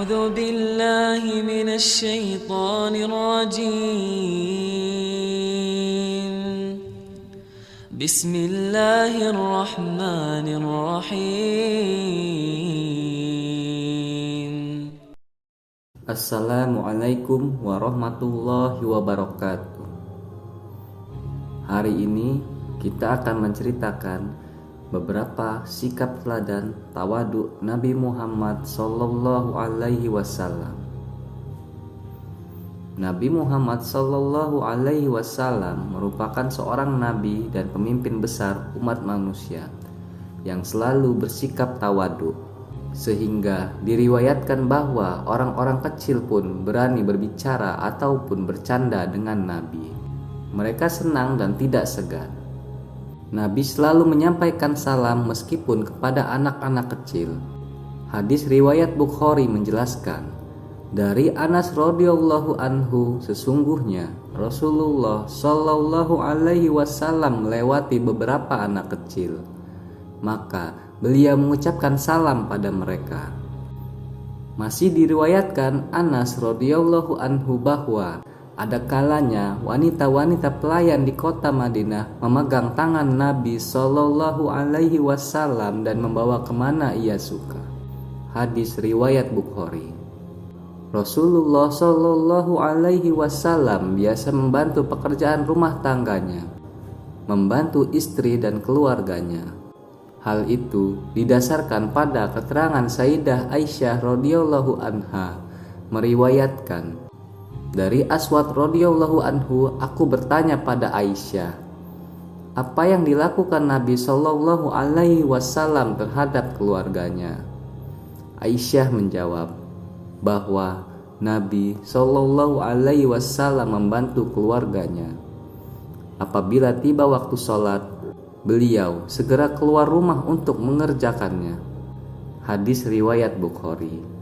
أعوذ بالله من الشيطان الرجيم بسم الله الرحمن الرحيم. Assalamualaikum warahmatullahi wabarakatuh. Hari ini kita akan menceritakan beberapa sikap teladan tawadhu Nabi Muhammad sallallahu alaihi wasallam. Nabi Muhammad sallallahu alaihi wasallam merupakan seorang nabi dan pemimpin besar umat manusia yang selalu bersikap tawadhu, sehingga diriwayatkan bahwa orang-orang kecil pun berani berbicara ataupun bercanda dengan Nabi. Mereka senang dan tidak segan. Nabi selalu menyampaikan salam meskipun kepada anak-anak kecil. Hadis riwayat Bukhari menjelaskan, dari Anas radhiyallahu anhu, sesungguhnya Rasulullah sallallahu alaihi wasallam melewati beberapa anak kecil, maka beliau mengucapkan salam pada mereka. Masih diriwayatkan Anas radhiyallahu anhu bahwa ada kalanya wanita-wanita pelayan di kota Madinah memegang tangan Nabi sallallahu alaihi wasallam dan membawa kemana ia suka. Hadis riwayat Bukhari. Rasulullah sallallahu alaihi wasallam biasa membantu pekerjaan rumah tangganya, membantu istri dan keluarganya. Hal itu didasarkan pada keterangan Sayyidah Aisyah radhiyallahu anha meriwayatkan, dari Aswad radhiyallahu anhu, aku bertanya pada Aisyah, apa yang dilakukan Nabi sallallahu alaihi wasallam terhadap keluarganya? Aisyah menjawab bahwa Nabi sallallahu alaihi wasallam membantu keluarganya. Apabila tiba waktu sholat, beliau segera keluar rumah untuk mengerjakannya. Hadis riwayat Bukhari.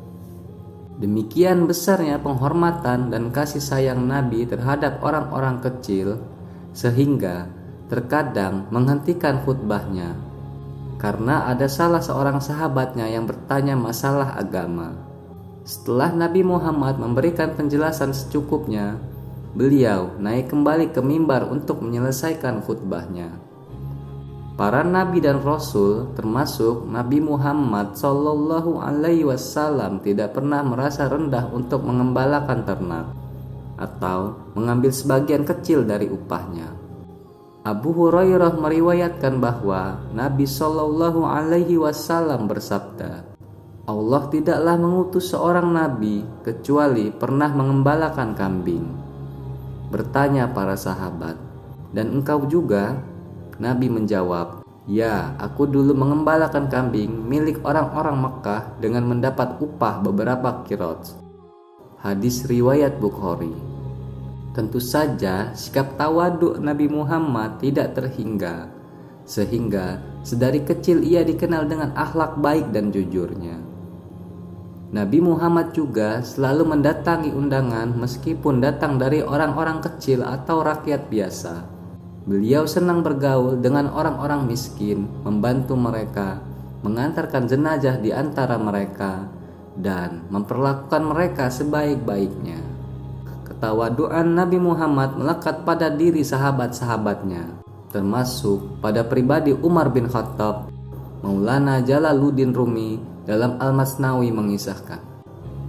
Demikian besarnya penghormatan dan kasih sayang Nabi terhadap orang-orang kecil, sehingga terkadang menghentikan khutbahnya karena ada salah seorang sahabatnya yang bertanya masalah agama. Setelah Nabi Muhammad memberikan penjelasan secukupnya, beliau naik kembali ke mimbar untuk menyelesaikan khutbahnya. Para nabi dan rasul, termasuk Nabi Muhammad sallallahu alaihi wasallam, tidak pernah merasa rendah untuk mengembalakan ternak atau mengambil sebagian kecil dari upahnya. Abu Hurairah meriwayatkan bahwa Nabi sallallahu alaihi wasallam bersabda, Allah tidaklah mengutus seorang nabi kecuali pernah mengembalakan kambing. Bertanya para sahabat, dan engkau juga? Nabi menjawab, ya, aku dulu mengembalakan kambing milik orang-orang Mekkah dengan mendapat upah beberapa qirats. Hadis riwayat Bukhari. Tentu saja sikap tawadhu Nabi Muhammad tidak terhingga, sehingga sedari kecil ia dikenal dengan akhlak baik dan jujurnya. Nabi Muhammad juga selalu mendatangi undangan meskipun datang dari orang-orang kecil atau rakyat biasa. Beliau senang bergaul dengan orang-orang miskin, membantu mereka, mengantarkan jenazah di antara mereka, dan memperlakukan mereka sebaik-baiknya. Ketawaduan Nabi Muhammad melekat pada diri sahabat-sahabatnya, termasuk pada pribadi Umar bin Khattab. Maulana Jalaluddin Rumi dalam Al-Masnawi mengisahkan,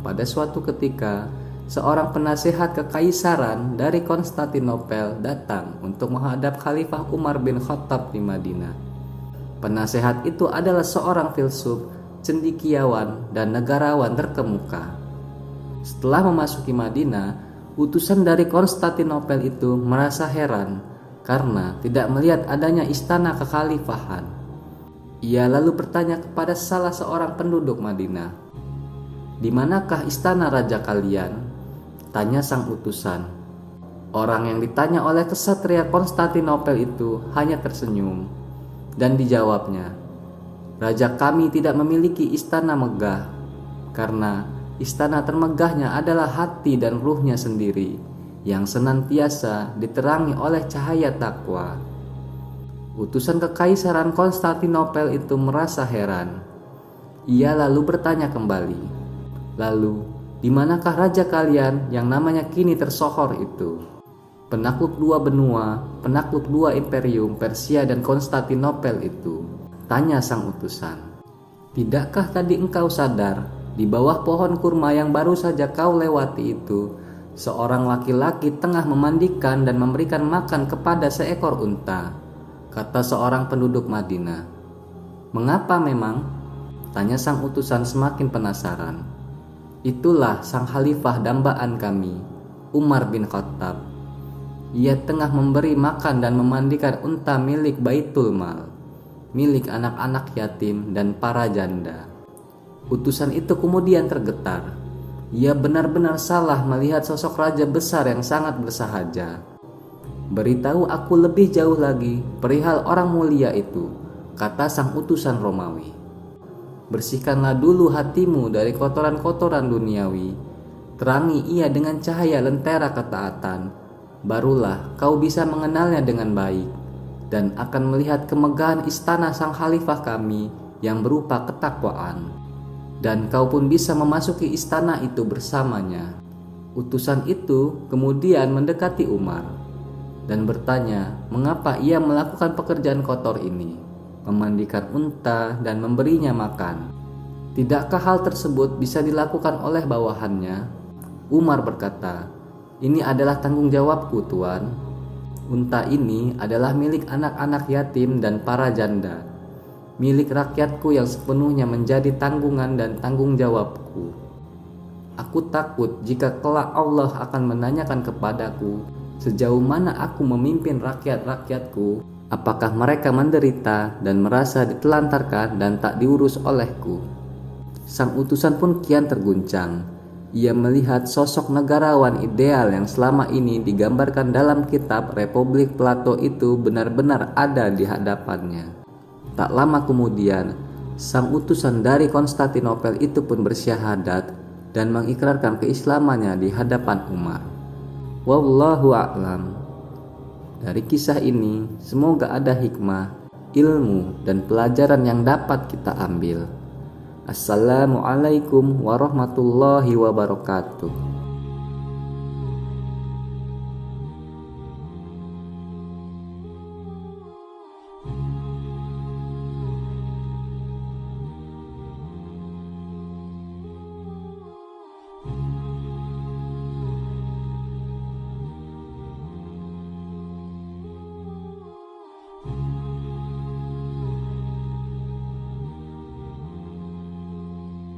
pada suatu ketika seorang penasehat kekaisaran dari Konstantinopel datang untuk menghadap Khalifah Umar bin Khattab di Madinah. Penasehat itu adalah seorang filsuf, cendekiawan, dan negarawan terkemuka. Setelah memasuki Madinah, utusan dari Konstantinopel itu merasa heran karena tidak melihat adanya istana kekhalifahan. Ia lalu bertanya kepada salah seorang penduduk Madinah, di manakah istana raja kalian? Tanya sang utusan. Orang yang ditanya oleh kesatria Konstantinopel itu hanya tersenyum dan dijawabnya, raja kami tidak memiliki istana megah, karena istana termegahnya adalah hati dan ruhnya sendiri yang senantiasa diterangi oleh cahaya takwa. Utusan kekaisaran Konstantinopel itu merasa heran. Ia lalu bertanya kembali, Lalu, di manakah raja kalian yang namanya kini tersohor itu? Penakluk dua benua, penakluk dua imperium Persia dan Konstantinopel itu, tanya sang utusan. Tidakkah tadi engkau sadar, di bawah pohon kurma yang baru saja kau lewati itu, seorang laki-laki tengah memandikan dan memberikan makan kepada seekor unta, kata seorang penduduk Madinah. Mengapa memang? Tanya sang utusan semakin penasaran. Itulah sang khalifah dambaan kami, Umar bin Khattab. Ia tengah memberi makan dan memandikan unta milik Baitul Mal, milik anak-anak yatim dan para janda. Utusan itu kemudian tergetar. Ia benar-benar salah melihat sosok raja besar yang sangat bersahaja. Beritahu aku lebih jauh lagi perihal orang mulia itu, kata sang utusan Romawi. Bersihkanlah dulu hatimu dari kotoran-kotoran duniawi. Terangi ia dengan cahaya lentera ketaatan. Barulah kau bisa mengenalnya dengan baik dan akan melihat kemegahan istana sang khalifah kami yang berupa ketakwaan. Dan kau pun bisa memasuki istana itu bersamanya. Utusan itu kemudian mendekati Umar dan bertanya mengapa ia melakukan pekerjaan kotor ini, memandikan unta dan memberinya makan. Tidakkah hal tersebut bisa dilakukan oleh bawahannya? Umar berkata, ini adalah tanggung jawabku, Tuan. Unta ini adalah milik anak-anak yatim dan para janda, milik rakyatku yang sepenuhnya menjadi tanggungan dan tanggung jawabku. Aku takut jika kelak Allah akan menanyakan kepadaku sejauh mana aku memimpin rakyat-rakyatku, apakah mereka menderita dan merasa ditelantarkan dan tak diurus olehku. Sang utusan pun kian terguncang. Ia melihat sosok negarawan ideal yang selama ini digambarkan dalam kitab Republik Plato itu benar-benar ada di hadapannya. Tak lama kemudian, sang utusan dari Konstantinopel itu pun bersyahadat dan mengikrarkan keislamannya di hadapan Umar. Wallahu a'lam. Dari kisah ini, semoga ada hikmah, ilmu, dan pelajaran yang dapat kita ambil. Assalamualaikum warahmatullahi wabarakatuh.